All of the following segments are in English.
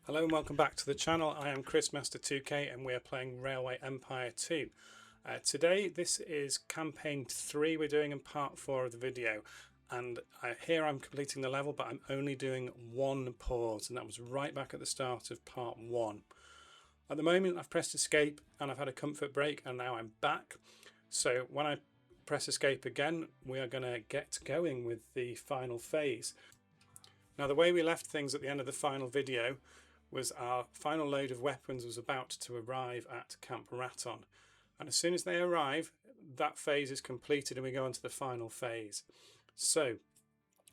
Hello and welcome back to the channel. I am Chris Master 2K and we are playing Railway Empire 2. Today this is campaign 3 we're doing in part 4 of the video, and here I'm completing the level, but I'm only doing one pause, and that was right back at the start of part 1. At the moment I've pressed escape and I've had a comfort break, and now I'm back. So when I press escape again, we are going to get going with the final phase. Now, the way we left things at the end of the final video was our final load of weapons was about to arrive at Camp Raton, and as soon as they arrive, that phase is completed and we go on to the final phase. So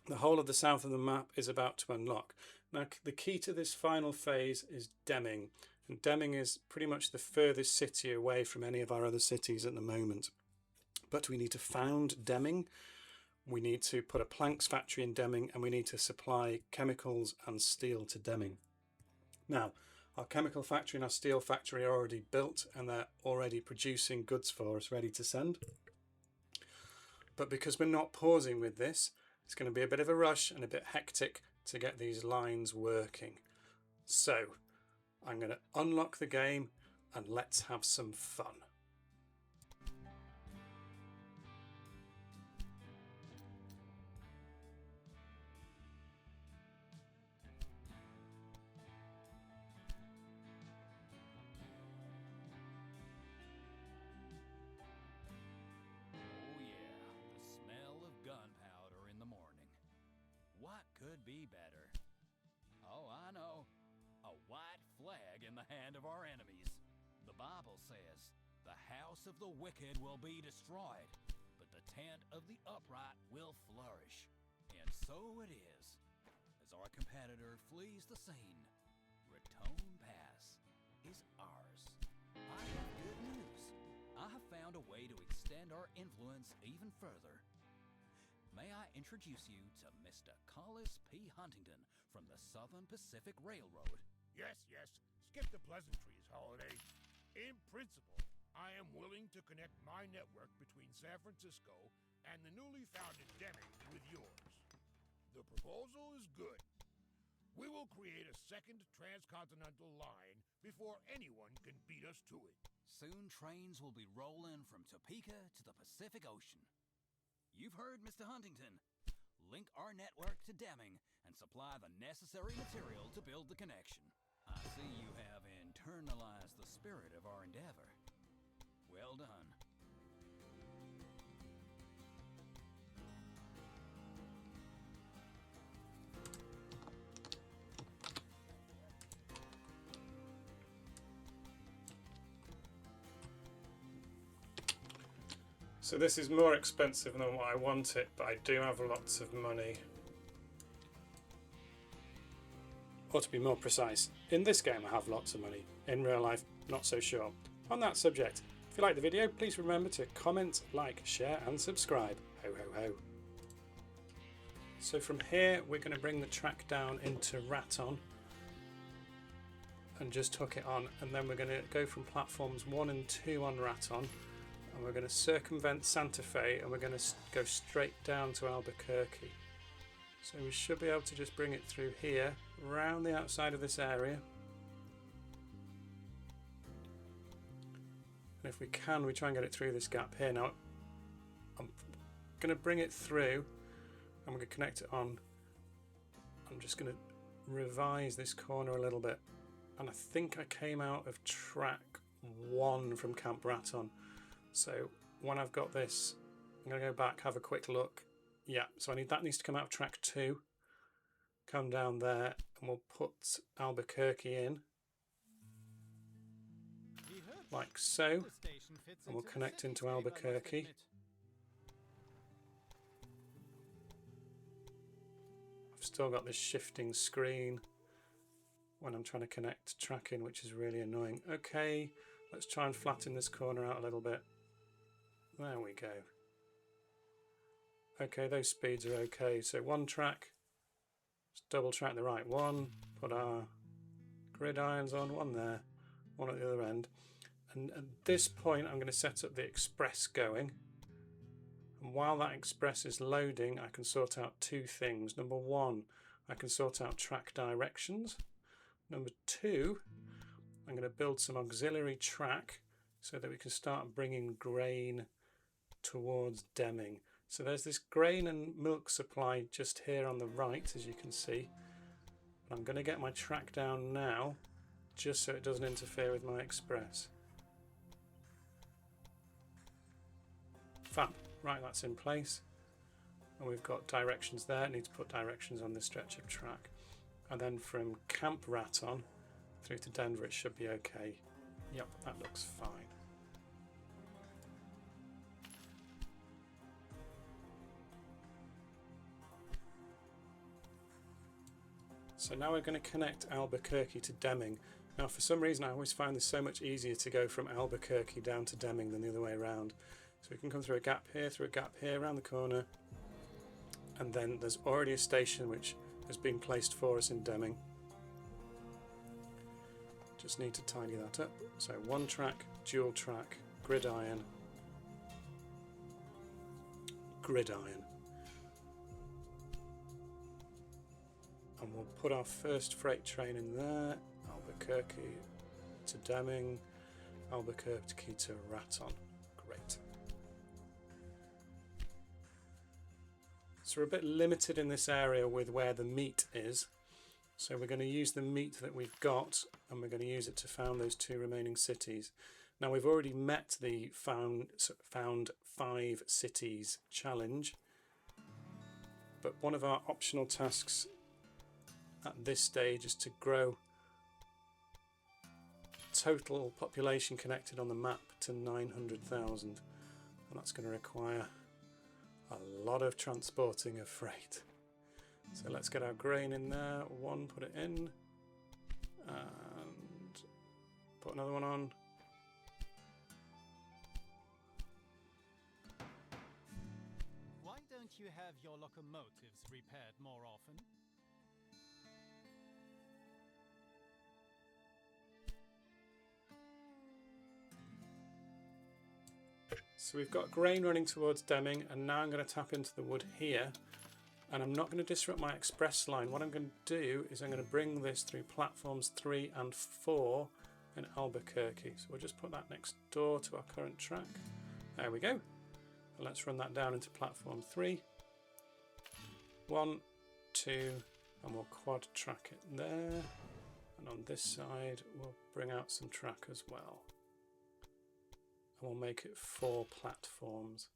the whole of the south of the map is about to unlock. Now, the key to this final phase is Deming, and Deming is pretty much the furthest city away from any of our other cities at the moment. But we need to found Deming, we need to put a planks factory in Deming, and we need to supply chemicals and steel to Deming. Now, our chemical factory and our steel factory are already built and they're already producing goods for us, ready to send. But because we're not pausing with this, it's going to be a bit of a rush and a bit hectic to get these lines working. So, I'm going to unlock the game and let's have some fun. Gunpowder in the morning. What could be better? Oh, I know. A white flag in the hand of our enemies. The Bible says, the house of the wicked will be destroyed, but the tent of the upright will flourish. And so it is. As our competitor flees the scene, Raton Pass is ours. I have good news. I have found a way to extend our influence even further. May I introduce you to Mr. Collis P. Huntington from the Southern Pacific Railroad? Yes. Skip the pleasantries, Holiday. In principle, I am willing to connect my network between San Francisco and the newly founded Deming with yours. The proposal is good. We will create a second transcontinental line before anyone can beat us to it. Soon trains will be rolling from Topeka to the Pacific Ocean. You've heard, Mr. Huntington. Link our network to Deming and supply the necessary material to build the connection. I see you have internalized the spirit of our endeavor. Well done. So this is more expensive than what I wanted, but I do have lots of money. Or to be more precise, in this game I have lots of money. In real life, not so sure. On that subject, if you like the video, please remember to comment, like, share and subscribe. Ho ho ho. So from here we're going to bring the track down into Raton and just hook it on, and then we're going to go from platforms 1 and 2 on Raton, and we're going to circumvent Santa Fe and we're going to go straight down to Albuquerque. So we should be able to just bring it through here, round the outside of this area. And if we can, we try and get it through this gap here. Now, I'm going to bring it through and we're going to connect it on. I'm just going to revise this corner a little bit. And I think I came out of track 1 from Camp Raton. So when I've got this, I'm going to go back, have a quick look. Yeah, so that needs to come out of track 2. Come down there and we'll put Albuquerque in. Like so. And we'll connect into Albuquerque. I've still got this shifting screen when I'm trying to connect track in, which is really annoying. Okay, let's try and flatten this corner out a little bit. There we go. Okay, those speeds are okay. So one track, let's double track the right one, put our gridirons on, one there, one at the other end. And at this point I'm going to set up the express going. And while that express is loading, I can sort out two things. Number one, I can sort out track directions. Number 2, I'm going to build some auxiliary track so that we can start bringing grain towards Deming. So there's this grain and milk supply just here on the right, as you can see. I'm going to get my track down now, just so it doesn't interfere with my express. Fab. Right, that's in place. And we've got directions there. I need to put directions on this stretch of track. And then from Camp Raton through to Denver, it should be okay. Yep, that looks fine. So now we're going to connect Albuquerque to Deming. Now for some reason I always find this so much easier to go from Albuquerque down to Deming than the other way around. So we can come through a gap here, around the corner, and then there's already a station which has been placed for us in Deming. Just need to tidy that up. So 1 track, dual track, gridiron, gridiron. And we'll put our first freight train in there, Albuquerque to Deming, Albuquerque to Raton. Great. So we're a bit limited in this area with where the meat is. So we're going to use the meat that we've got and we're going to use it to found those 2 remaining cities. Now we've already met the found 5 cities challenge, but one of our optional tasks at this stage is to grow total population connected on the map to 900,000, and that's going to require a lot of transporting of freight. So let's get our grain in there. 1, put it in, and put another one on. Why don't you have your locomotives repaired more often? So we've got grain running towards Deming, and now I'm going to tap into the wood here, and I'm not going to disrupt my express line. What I'm going to do is I'm going to bring this through platforms 3 and 4 in Albuquerque. So we'll just put that next door to our current track. There we go. And let's run that down into platform 3. 1, 2, and we'll quad track it there. And on this side we'll bring out some track as well. And we'll make it 4 platforms.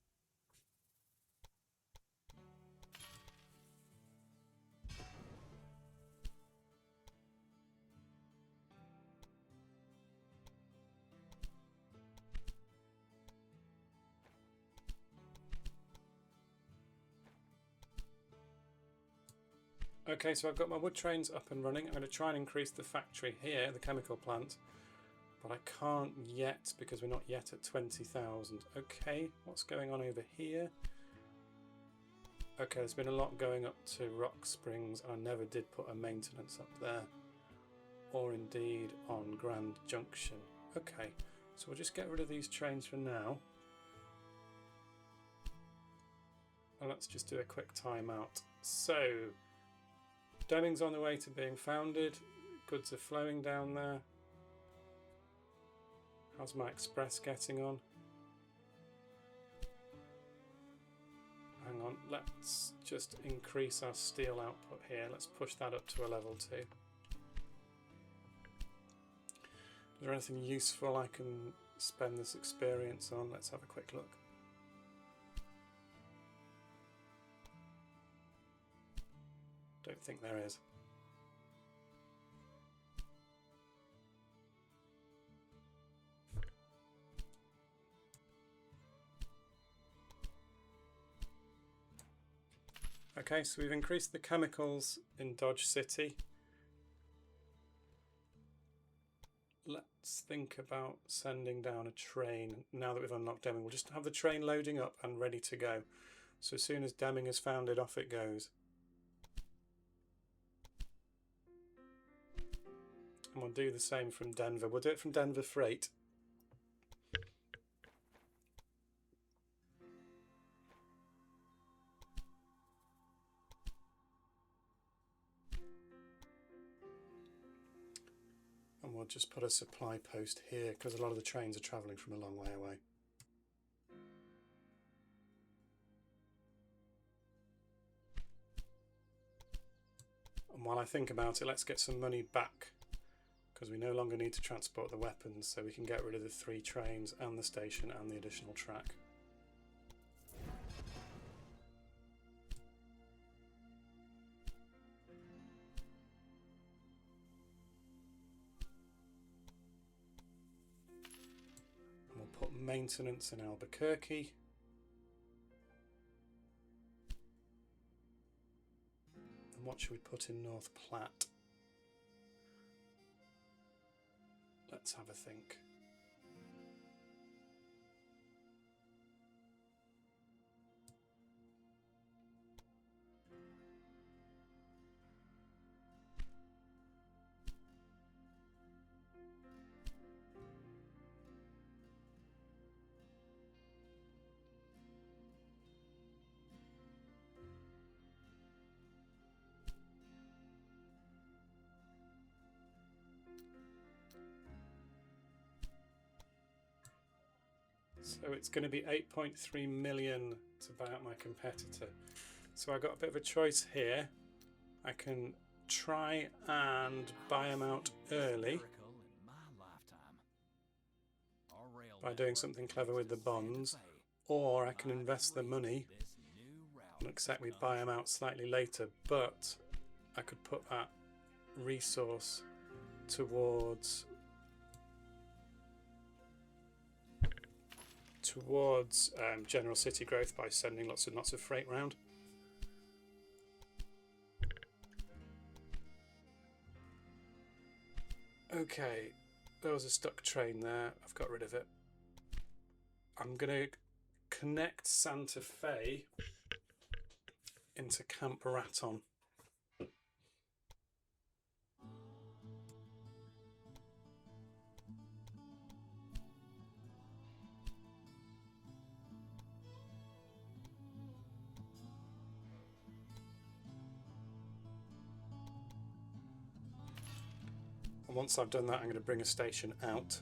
Okay, so I've got my wood trains up and running. I'm going to try and increase the factory here, the chemical plant, but I can't yet because we're not yet at 20,000. Okay, what's going on over here? Okay, there's been a lot going up to Rock Springs, and I never did put a maintenance up there, or indeed on Grand Junction. Okay, so we'll just get rid of these trains for now. And let's just do a quick timeout. So, Deming's on the way to being founded. Goods are flowing down there. How's my express getting on? Hang on, let's just increase our steel output here. Let's push that up to a level 2. Is there anything useful I can spend this experience on? Let's have a quick look. Don't think there is. Okay, so we've increased the chemicals in Dodge City. Let's think about sending down a train now that we've unlocked Deming. We'll just have the train loading up and ready to go. So as soon as Deming is founded, off it goes. And we'll do the same from Denver. We'll do it from Denver Freight. we'll just put a supply post here because a lot of the trains are travelling from a long way away. And while I think about it, let's get some money back because we no longer need to transport the weapons, so we can get rid of the 3 trains and the station and the additional track. And we'll put maintenance in Albuquerque. And what should we put in North Platte? Let's have a think. So it's going to be 8.3 million to buy out my competitor. So I got a bit of a choice here. I can try and buy him out early by doing something clever with the bonds, or I can invest the money and accept we buy him out slightly later, but I could put that resource towards general city growth by sending lots and lots of freight round. Okay, there was a stuck train there. I've got rid of it. I'm going to connect Santa Fe into Camp Raton. And once I've done that, I'm going to bring a station out.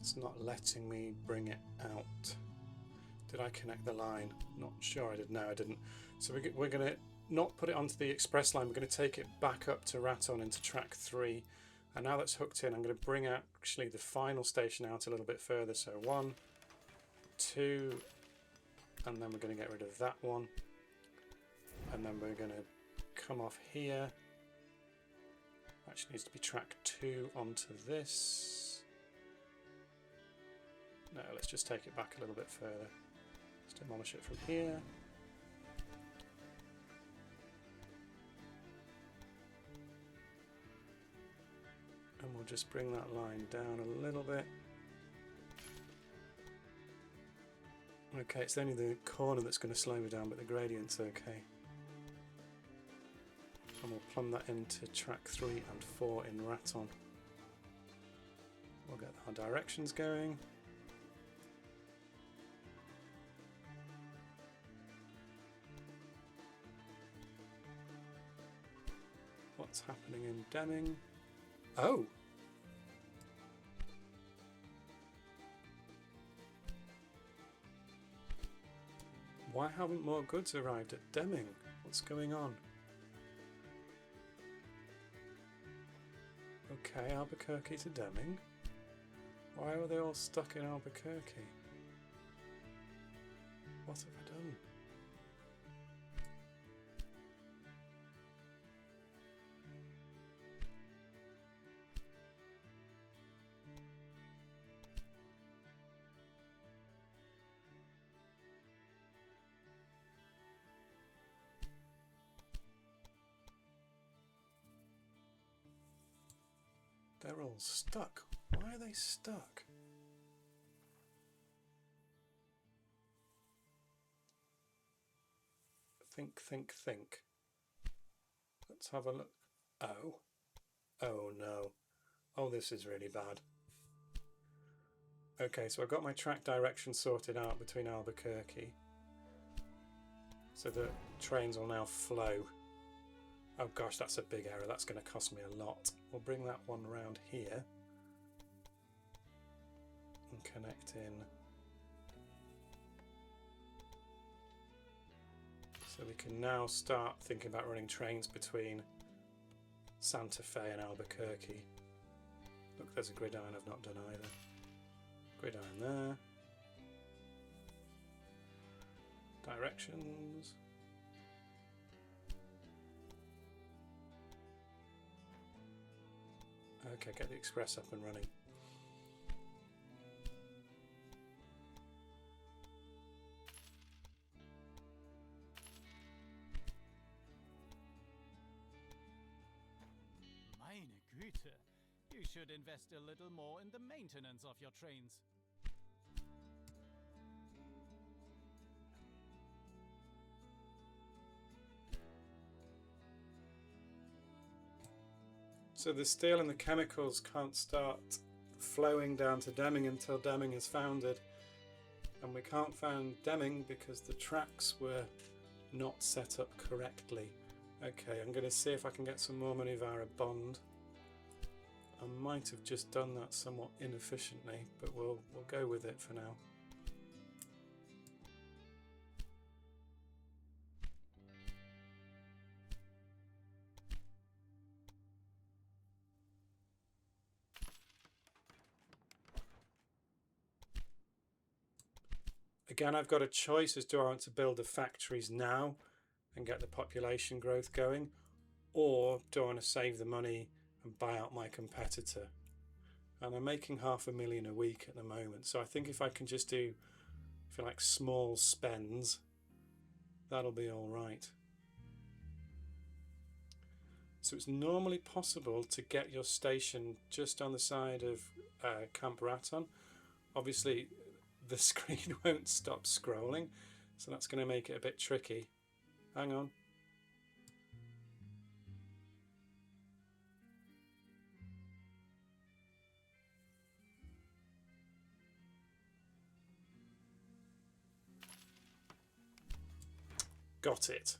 It's not letting me bring it out. Did I connect the line? Not sure I did. No, I didn't. So we're going to not put it onto the express line. We're going to take it back up to Raton into track 3. And now that's hooked in, I'm going to bring out actually the final station out a little bit further. So 1, 2, and then we're going to get rid of that one. And then we're going to come off here. Actually needs to be track 2 onto this. No, let's just take it back a little bit further. Let's demolish it from here. And we'll just bring that line down a little bit. Okay, it's only the corner that's going to slow me down, but the gradient's okay. And we'll plumb that into track 3 and 4 in Raton. We'll get our directions going. What's happening in Deming? Oh! Why haven't more goods arrived at Deming? What's going on? Okay, Albuquerque to Deming. Why were they all stuck in Albuquerque? What have I done? They're all stuck. Why are they stuck? Think, think, think. Let's have a look. Oh. Oh no. Oh, this is really bad. Okay, so I've got my track direction sorted out between Albuquerque. So the trains will now flow. Oh gosh, that's a big error. That's going to cost me a lot. We'll bring that one round here. and connect in. So we can now start thinking about running trains between Santa Fe and Albuquerque. Look, there's a gridiron I've not done either. Gridiron there. Directions. Okay, get the express up and running. Meine Güte, you should invest a little more in the maintenance of your trains. So the steel and the chemicals can't start flowing down to Deming until Deming is founded. And we can't found Deming because the tracks were not set up correctly. Okay, I'm going to see if I can get some more money via a bond. I might have just done that somewhat inefficiently, but we'll go with it for now. Again, I've got a choice as do I want to build the factories now and get the population growth going, or do I want to save the money and buy out my competitor? And I'm making $500,000 a week at the moment, so I think if I can just do, if you like, small spends, that'll be all right. So it's normally possible to get your station just on the side of Camp Raton. Obviously, the screen won't stop scrolling, so that's going to make it a bit tricky. Hang on. Got it.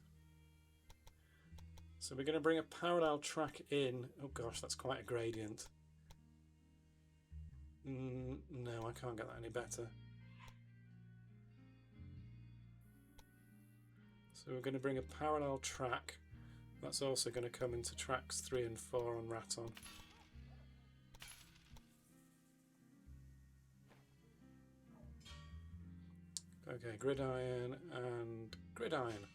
So we're going to bring a parallel track in. Oh gosh, that's quite a gradient. No, I can't get that any better. So we're going to bring a parallel track. That's also going to come into tracks 3 and 4 on Raton. Okay, gridiron and gridiron.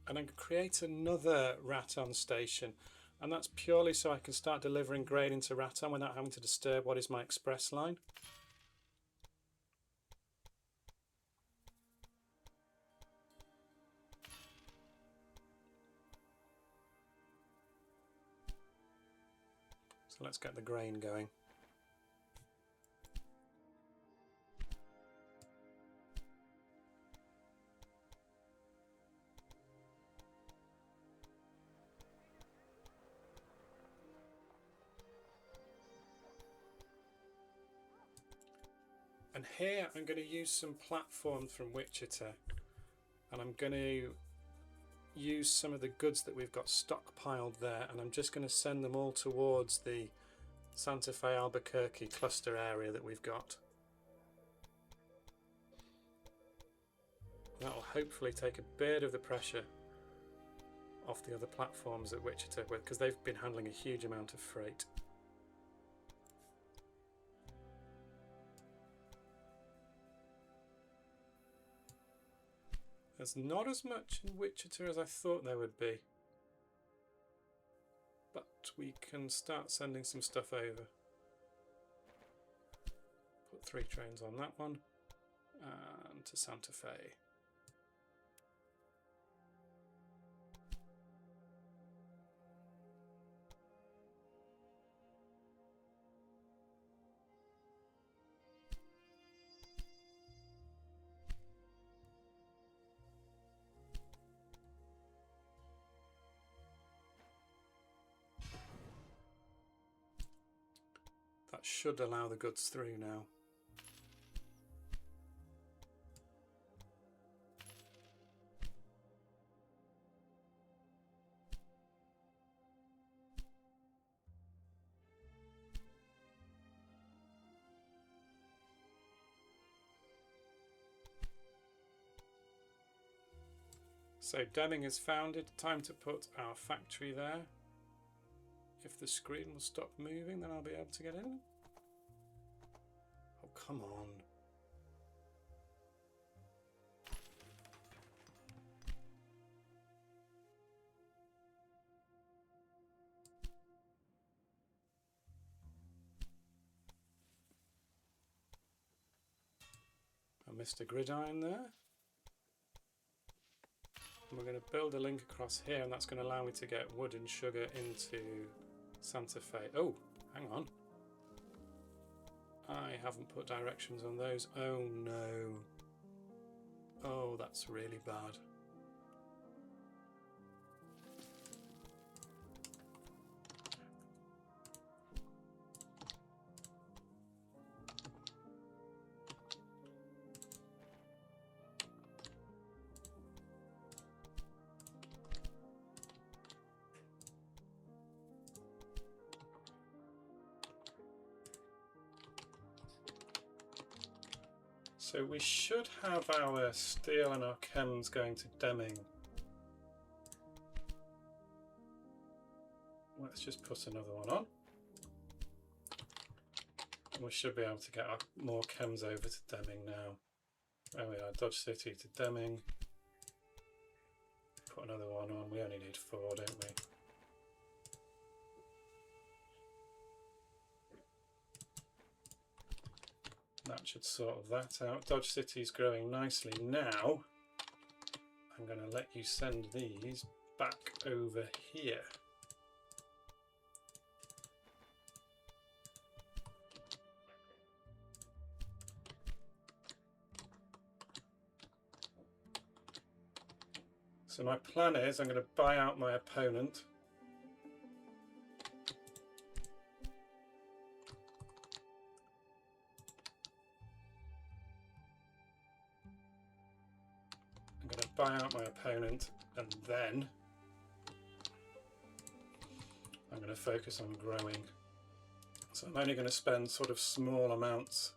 And I can create another Raton station, and that's purely so I can start delivering grain into Raton without having to disturb what is my express line. So let's get the grain going. And here I'm going to use some platforms from Wichita, and I'm going to use some of the goods that we've got stockpiled there, and I'm just going to send them all towards the Santa Fe Albuquerque cluster area that we've got. That will hopefully take a bit of the pressure off the other platforms at Wichita, because they've been handling a huge amount of freight. There's not as much in Wichita as I thought there would be, but we can start sending some stuff over. Put 3 trains on that one, and to Santa Fe. That should allow the goods through now. So Deming is founded. Time to put our factory there. If the screen will stop moving, then I'll be able to get in. Oh, come on. I missed a gridiron there. And we're going to build a link across here, and that's going to allow me to get wood and sugar into Santa Fe. Oh, hang on. I haven't put directions on those. Oh no. Oh, that's really bad. So we should have our steel and our chems going to Deming. Let's just put another one on. And we should be able to get our more chems over to Deming now. There we are, Dodge City to Deming. Put another one on. We only need 4, don't we? That should sort that out. Dodge City's growing nicely now. I'm going to let you send these back over here. So my plan is I'm going to buy out my opponent. I'm going to buy out my opponent, and then I'm going to focus on growing. So I'm only going to spend sort of small amounts.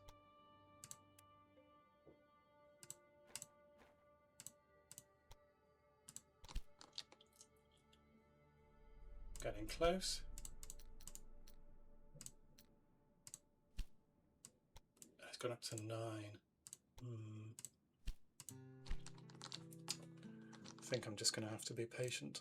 Getting close. It's gone up to 9. I think I'm just going to have to be patient.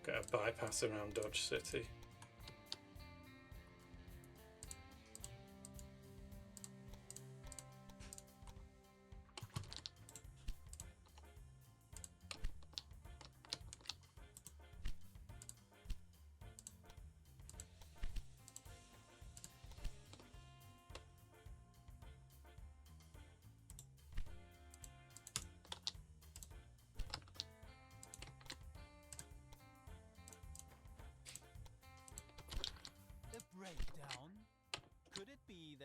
Get a bypass around Dodge City.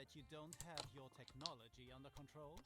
that you don't have your technology under control?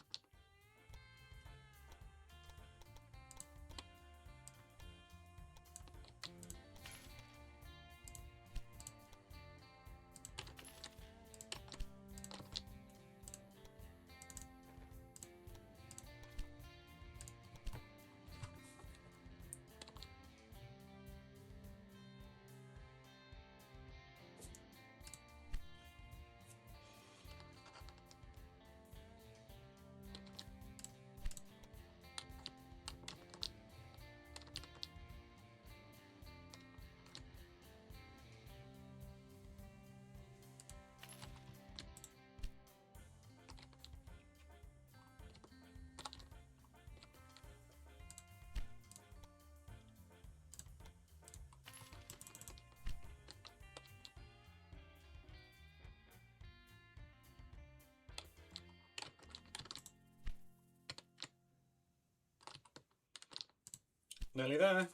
Nearly there.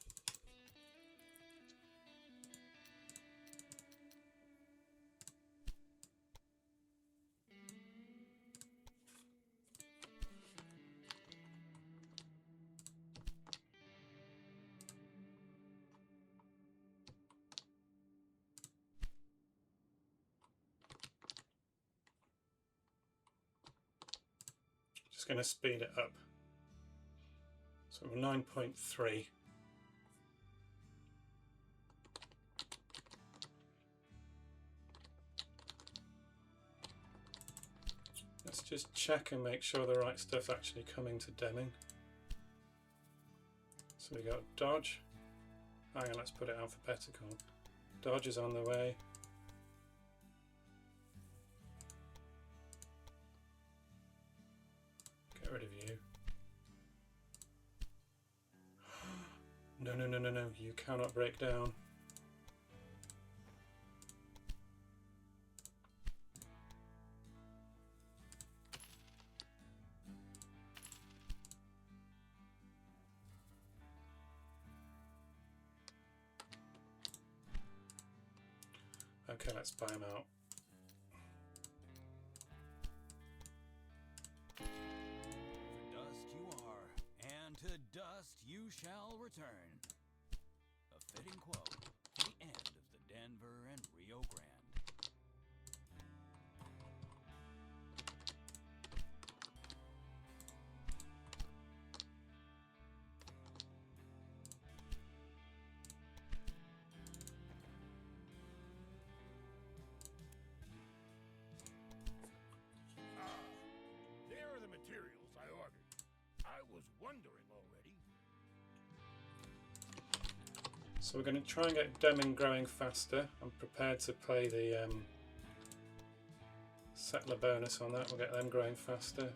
Just going to speed it up. So we're 9.3. Let's just check and make sure the right stuff's actually coming to Deming. So we got Dodge. Hang on, let's put it alphabetical. Dodge is on the way. Get rid of you. No, no, no, no, no. You cannot break down. Okay, let's buy him out. To dust you are, and to dust you shall return. A fitting quote for the end of the Denver and Rio Grande. There are the materials I ordered. I was wondering already. So we're going to try and get Deming growing faster. I'm prepared to play the settler bonus on that. We'll get them growing faster.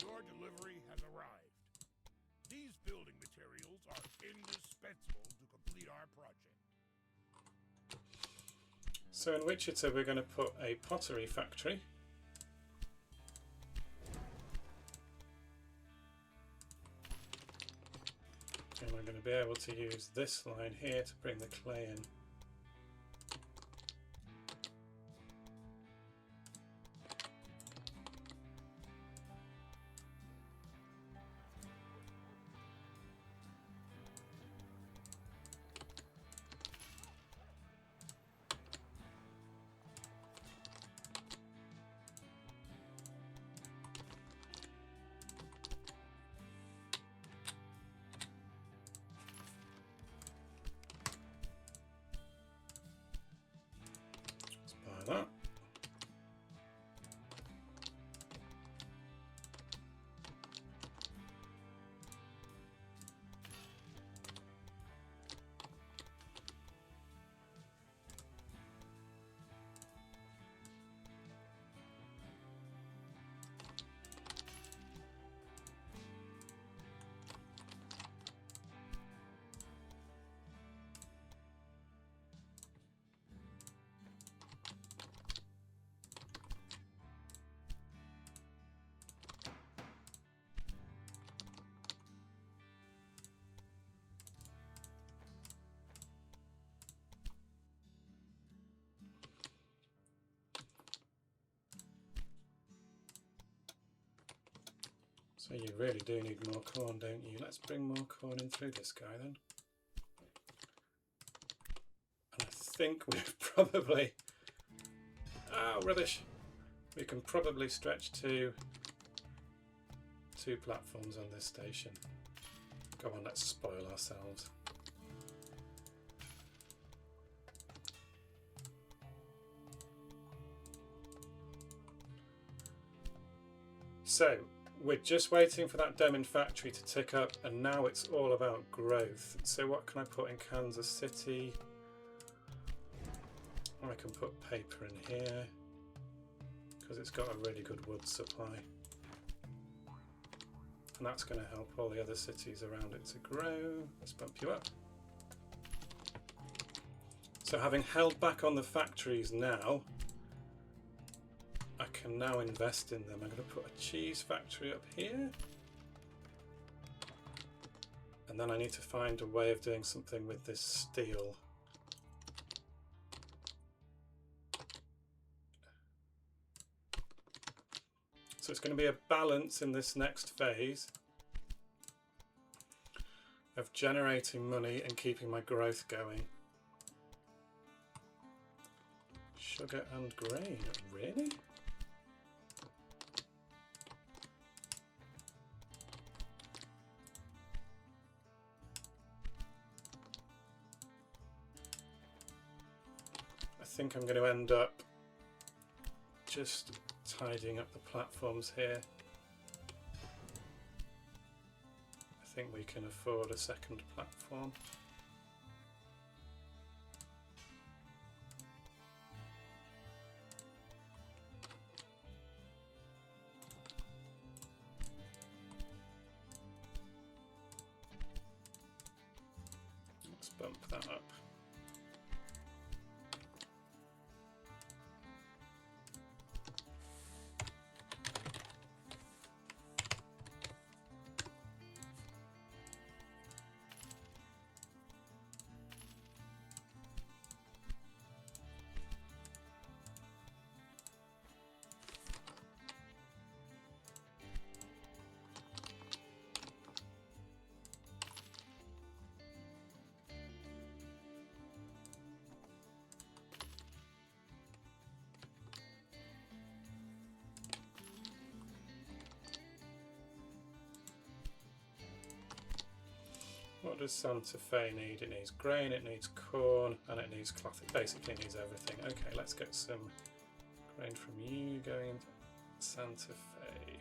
Your delivery has arrived. These building materials are indispensable to complete our project. So in Wichita we're going to put a pottery factory. And we're going to be able to use this line here to bring the clay in. That. So you really do need more corn, don't you? Let's bring more corn in through this guy then. And I think we've probably... Oh, rubbish! We can probably stretch to 2 platforms on this station. Go on, let's spoil ourselves. So, we're just waiting for that Deming factory to tick up, and now it's all about growth. So what can I put in Kansas City? I can put paper in here, because it's got a really good wood supply. And that's going to help all the other cities around it to grow. Let's bump you up. So having held back on the factories now, I can now invest in them. I'm going to put a cheese factory up here. And then I need to find a way of doing something with this steel. So it's going to be a balance in this next phase of generating money and keeping my growth going. Sugar and grain, really? I think I'm going to end up just tidying up the platforms here. I think we can afford a second platform. Let's bump that up. What does Santa Fe need? It needs grain, it needs corn, and it needs cloth. It basically needs everything. Okay, let's get some grain from you going into Santa Fe.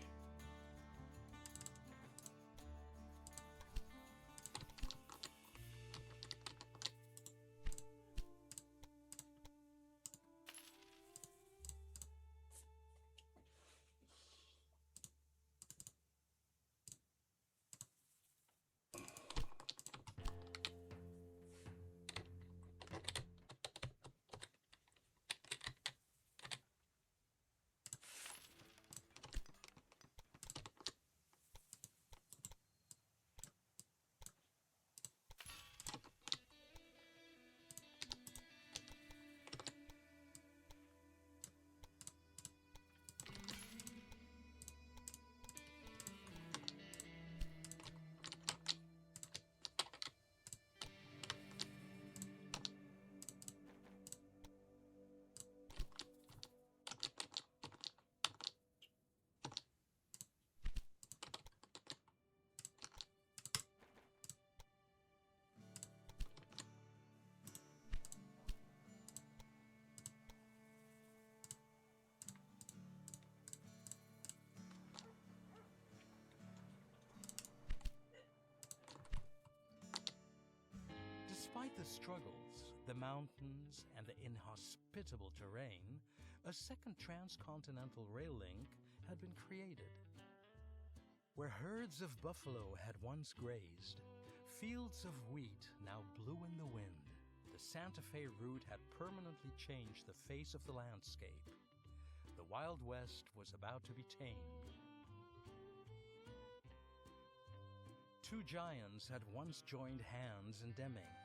Despite the struggles, the mountains, and the inhospitable terrain, a second transcontinental rail link had been created. Where herds of buffalo had once grazed, fields of wheat now blew in the wind. The Santa Fe route had permanently changed the face of the landscape. The Wild West was about to be tamed. Two giants had once joined hands in Deming.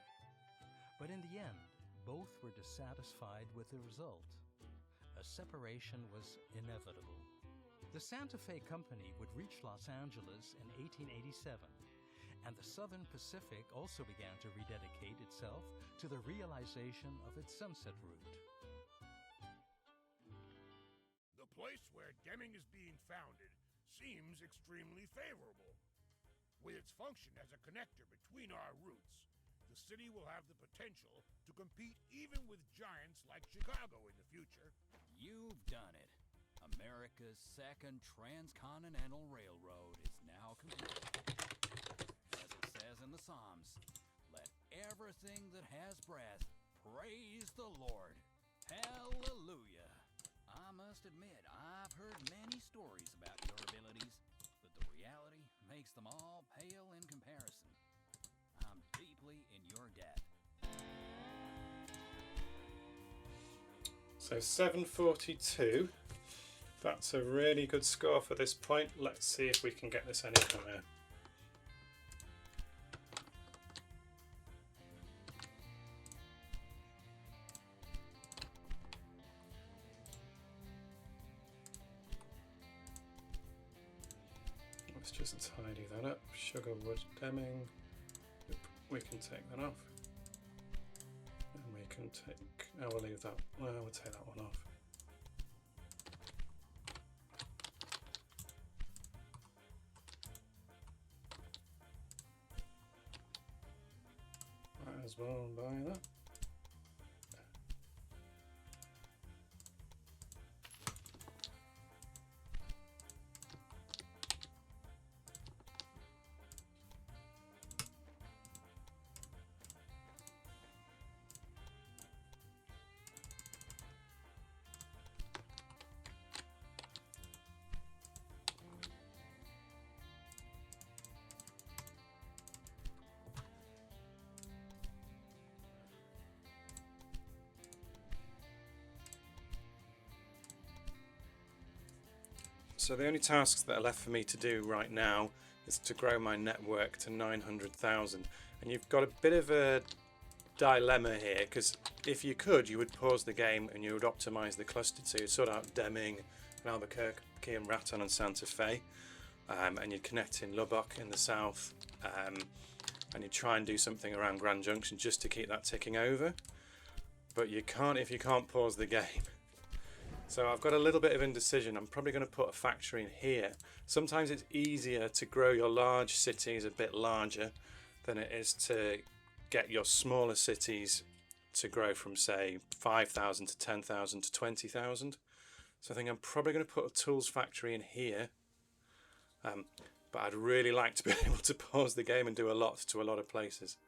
But in the end, both were dissatisfied with the result. A separation was inevitable. The Santa Fe Company would reach Los Angeles in 1887, and the Southern Pacific also began to rededicate itself to the realization of its sunset route. The place where Deming is being founded seems extremely favorable. With its function as a connector between our routes, the city will have the potential to compete even with giants like Chicago in the future. You've done it. America's second transcontinental railroad is now complete. As it says in the Psalms, let everything that has breath praise the Lord. Hallelujah. I must admit, I've heard many stories about your abilities, but the reality makes them all pale in comparison. I'm deeply in your debt. So 742. That's a really good score for this point. Let's see if we can get this any higher. Let's just tidy that up. Sugarwood, Deming. We can take that off. And we can take, oh, we'll leave that, well, we'll take that one off. Might as well buy that. So the only tasks that are left for me to do right now is to grow my network to 900,000. And you've got a bit of a dilemma here, because if you could, you would pause the game and you would optimize the cluster to sort out Deming and Albuquerque and Raton and Santa Fe, and you'd connect in Lubbock in the south, and you'd try and do something around Grand Junction just to keep that ticking over. But you can't if you can't pause the game. So I've got a little bit of indecision. I'm probably going to put a factory in here. Sometimes it's easier to grow your large cities a bit larger than it is to get your smaller cities to grow from, say, 5,000 to 10,000 to 20,000. So I think I'm probably going to put a tools factory in here. But I'd really like to be able to pause the game and do a lot to a lot of places.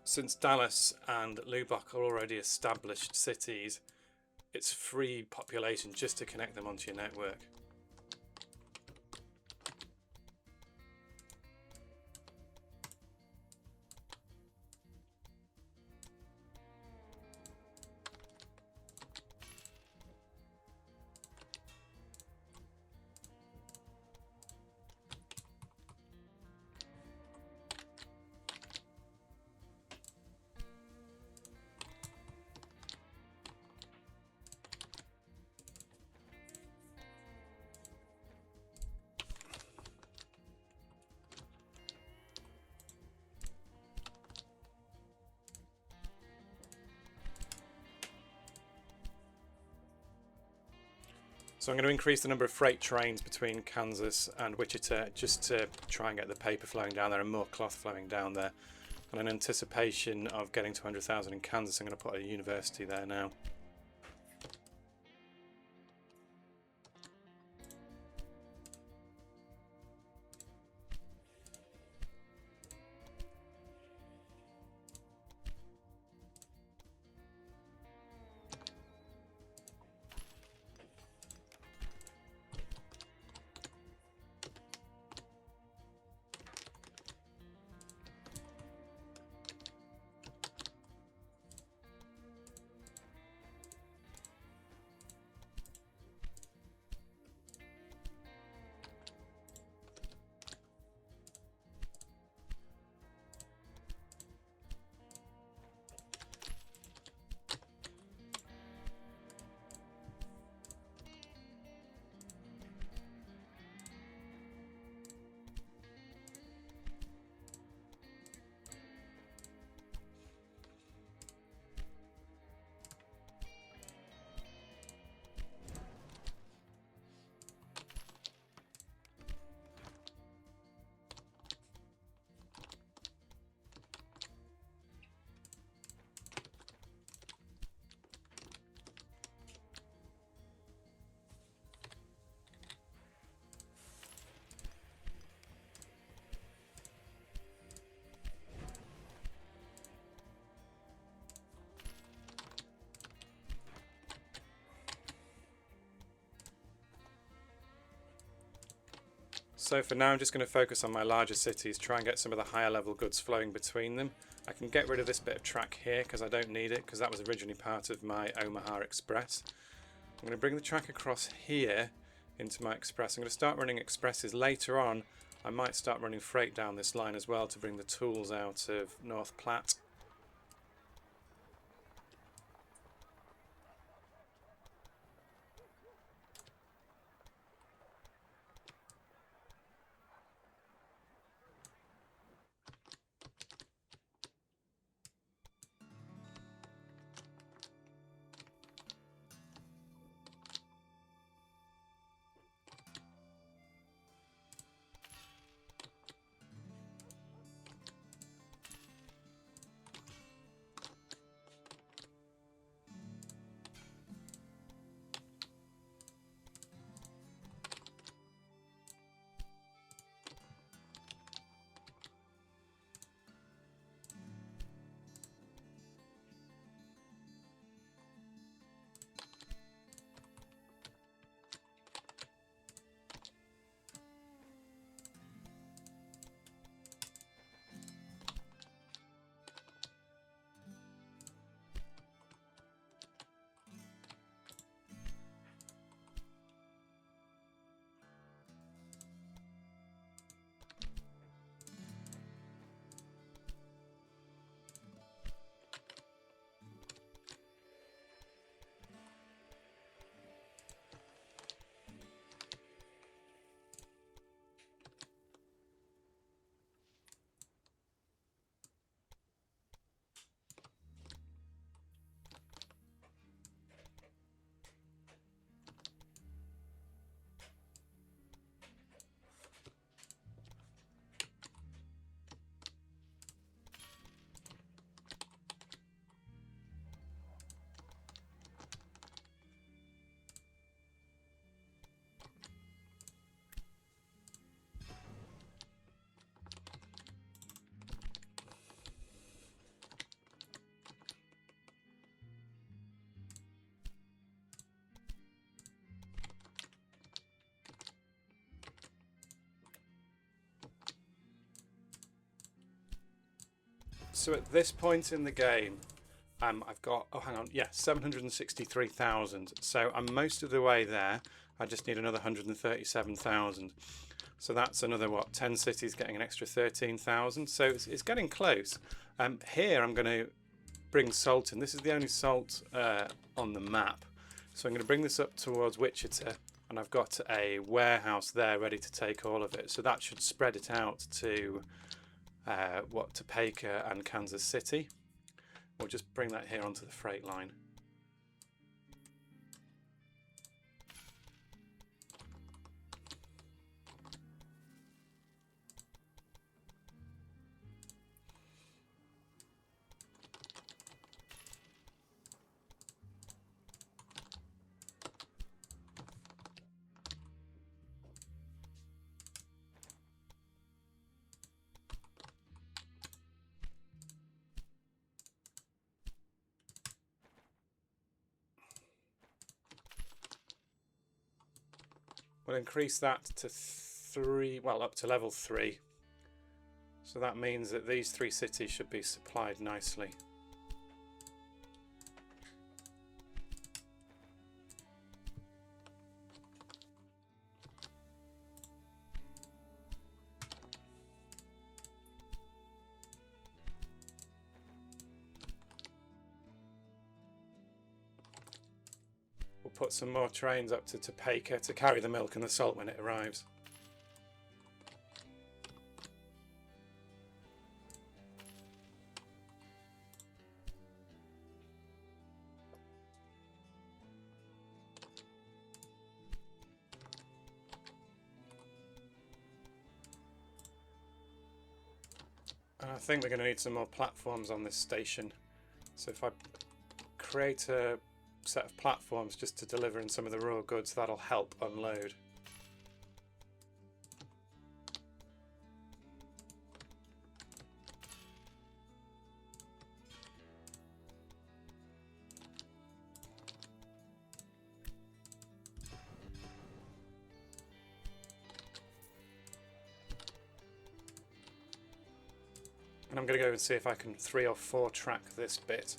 Since Dallas and Lubbock are already established cities, it's free population just to connect them onto your network. So I'm going to increase the number of freight trains between Kansas and Wichita just to try and get the paper flowing down there and more cloth flowing down there. And in anticipation of getting to 100,000 in Kansas, I'm going to put a university there now. So for now I'm just going to focus on my larger cities, try and get some of the higher level goods flowing between them. I can get rid of this bit of track here because I don't need it, because that was originally part of my Omaha Express. I'm going to bring the track across here into my express. I'm going to start running expresses. Later on I might start running freight down this line as well to bring the tools out of North Platte. So at this point in the game, I've got, 763,000. So I'm most of the way there. I just need another 137,000. So that's another, 10 cities getting an extra 13,000. So it's getting close. Here I'm going to bring salt in. This is the only salt on the map. So I'm going to bring this up towards Wichita, and I've got a warehouse there ready to take all of it. So that should spread it out to Topeka and Kansas City. We'll just bring that here onto the freight line. We'll increase that to 3, well, up to level 3. So that means that these 3 cities should be supplied nicely. We'll put some more trains up to Topeka to carry the milk and the salt when it arrives. I think we're going to need some more platforms on this station. So if I create a set of platforms just to deliver in some of the raw goods, that'll help unload. And I'm going to go and see if I can 3 or 4 track this bit.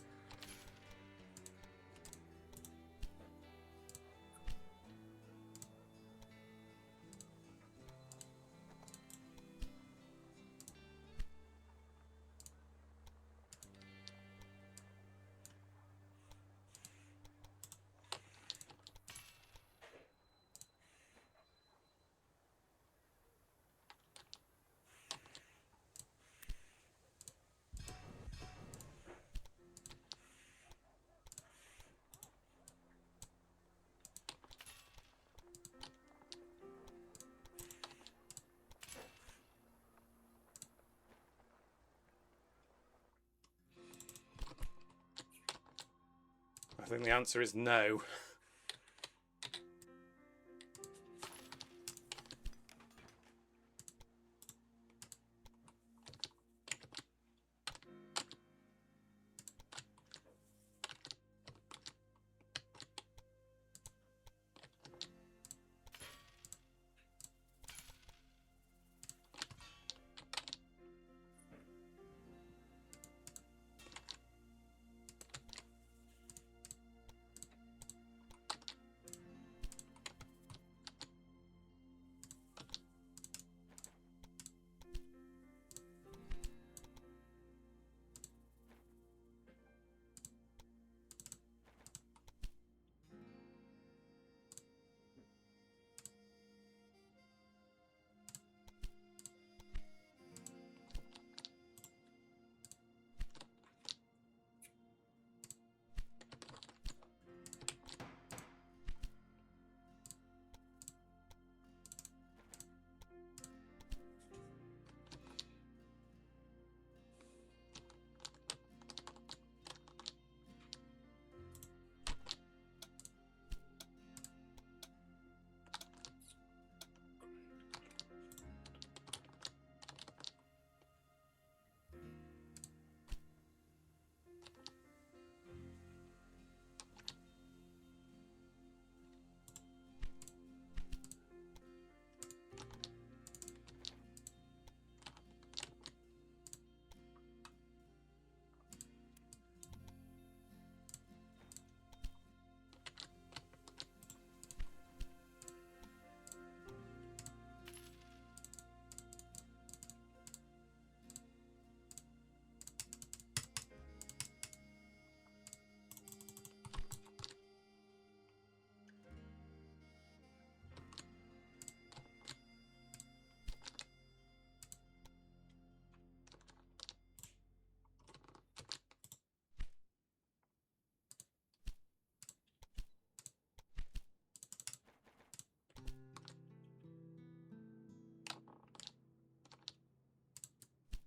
I think the answer is no.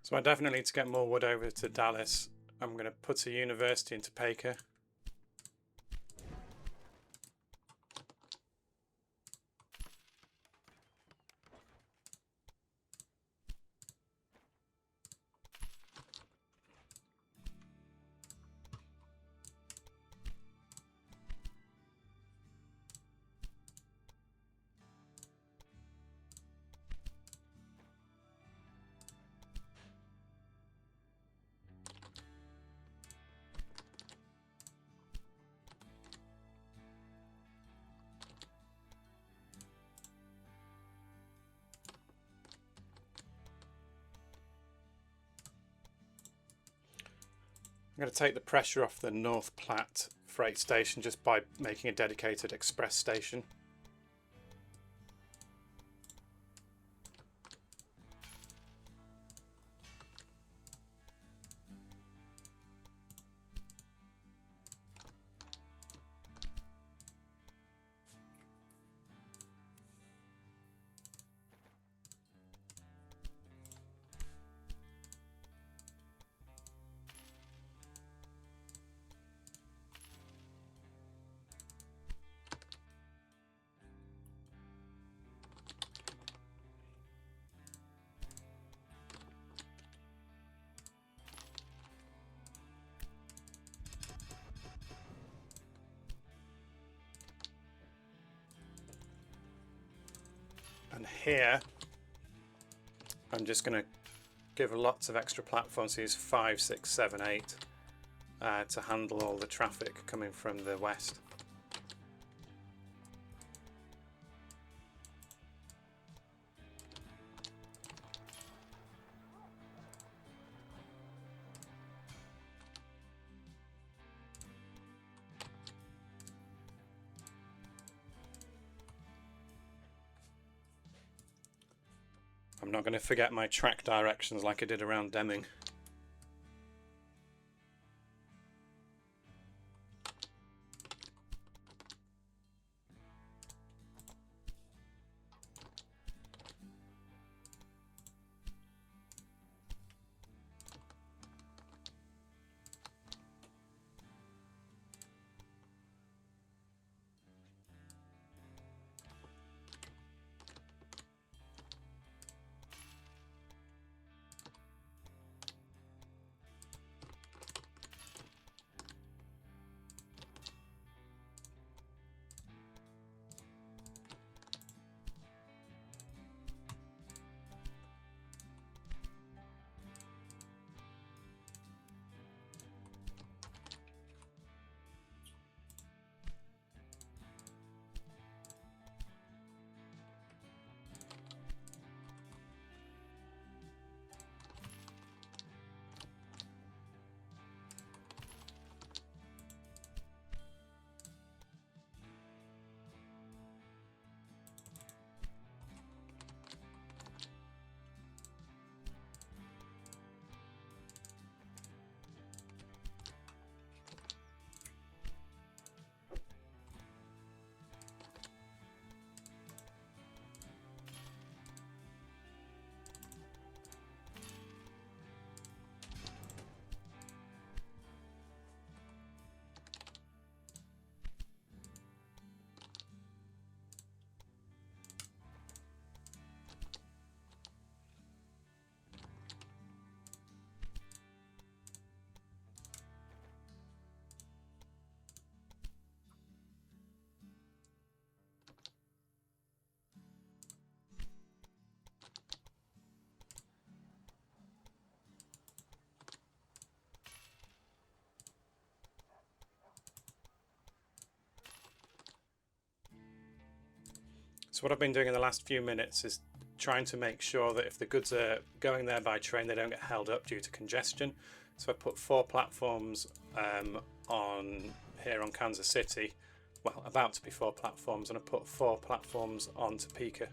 So I definitely need to get more wood over to Dallas. I'm going to put a university in Topeka. I'm going to take the pressure off the North Platte freight station just by making a dedicated express station. And here I'm just going to give lots of extra platforms, use 5, 6, 7, 8 to handle all the traffic coming from the west. I'm not going to forget my track directions like I did around Deming. So what I've been doing in the last few minutes is trying to make sure that if the goods are going there by train, they don't get held up due to congestion. So I put 4 platforms on here on Kansas City, well, about to be 4 platforms, and I put 4 platforms on Topeka.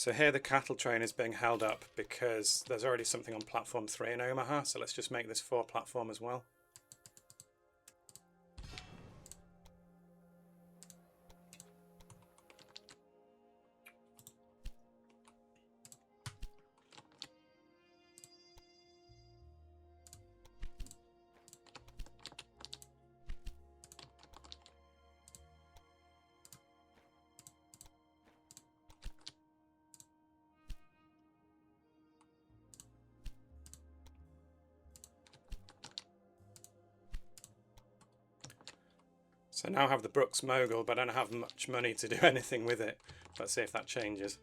So here the cattle train is being held up because there's already something on platform 3 in Omaha, so let's just make this 4 platform as well. So now I have the Brooks Mogul, but I don't have much money to do anything with it. Let's see if that changes.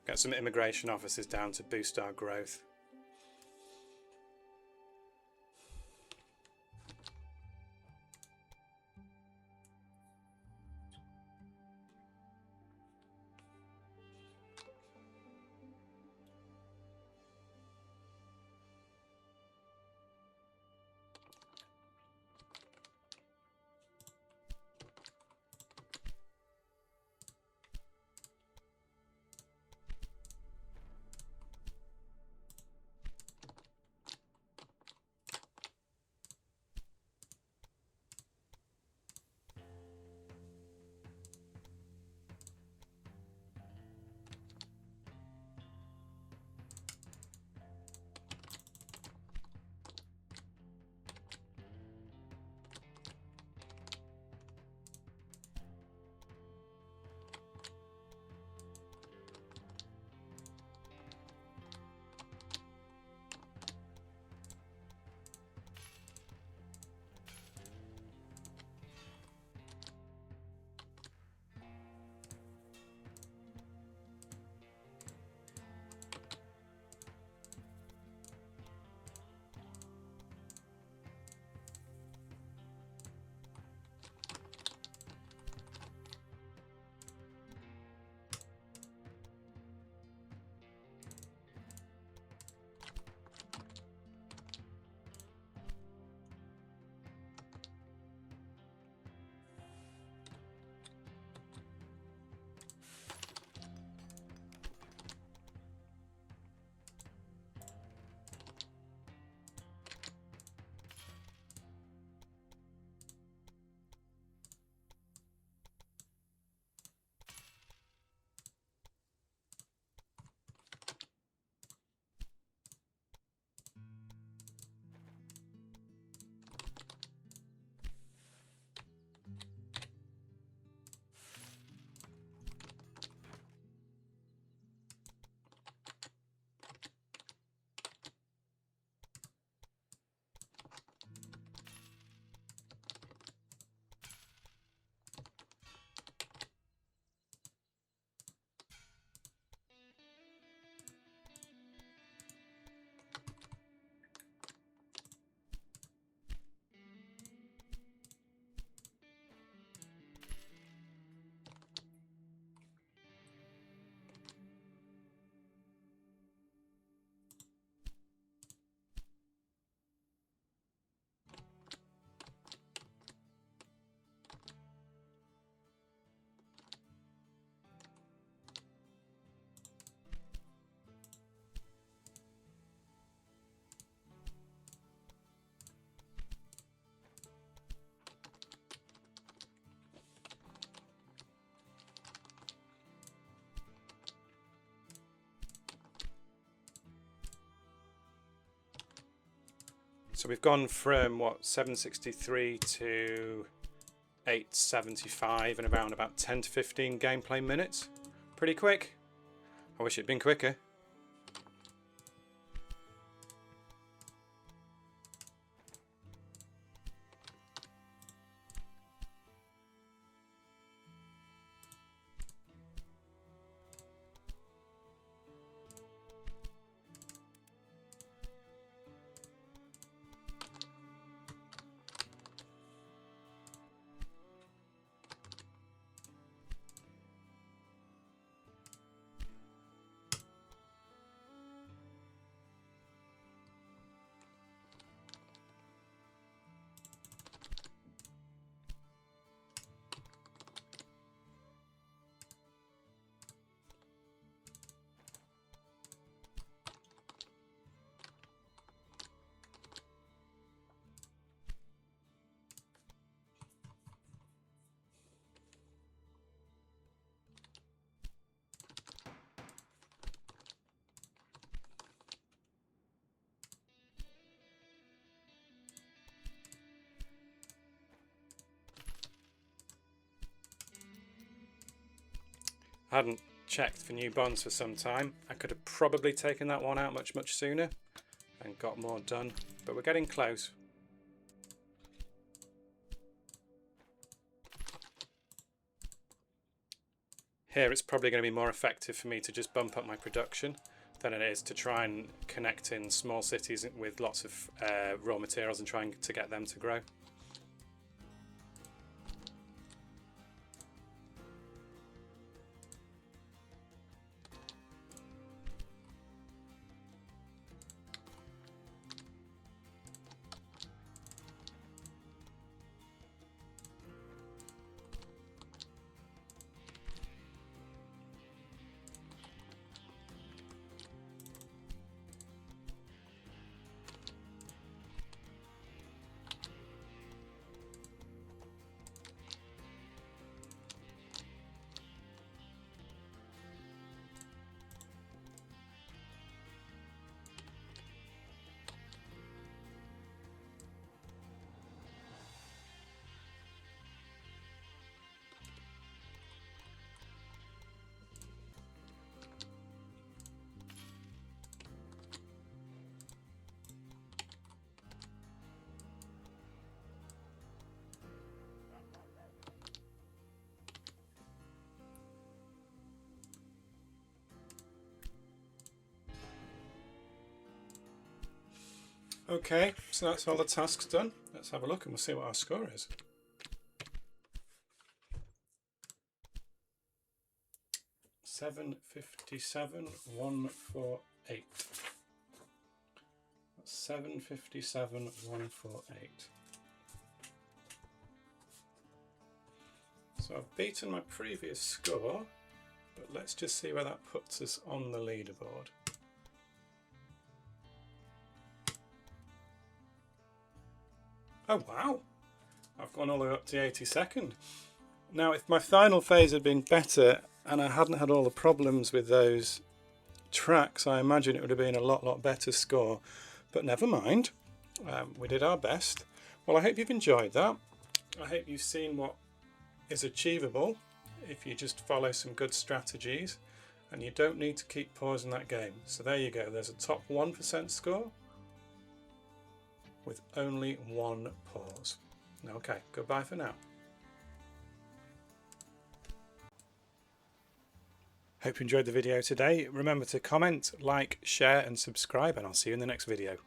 Get some immigration officers down to boost our growth. So we've gone from what, 763 to 875 in around about 10 to 15 gameplay minutes. Pretty quick. I wish it'd been quicker. I hadn't checked for new bonds for some time. I could have probably taken that one out much sooner and got more done, but we're getting close. Here it's probably going to be more effective for me to just bump up my production than it is to try and connect in small cities with lots of raw materials and trying to get them to grow. Okay, so that's all the tasks done. Let's have a look and we'll see what our score is. $757,148. That's $757,148. So I've beaten my previous score, but let's just see where that puts us on the leaderboard. Oh wow, I've gone all the way up to 82nd. Now if my final phase had been better and I hadn't had all the problems with those tracks, I imagine it would have been a lot better score. But never mind, we did our best. Well, I hope you've enjoyed that. I hope you've seen what is achievable if you just follow some good strategies, and you don't need to keep pausing that game. So there you go, there's a top 1% score with only one pause. Okay, goodbye for now. Hope you enjoyed the video today. Remember to comment, like, share and subscribe, and I'll see you in the next video.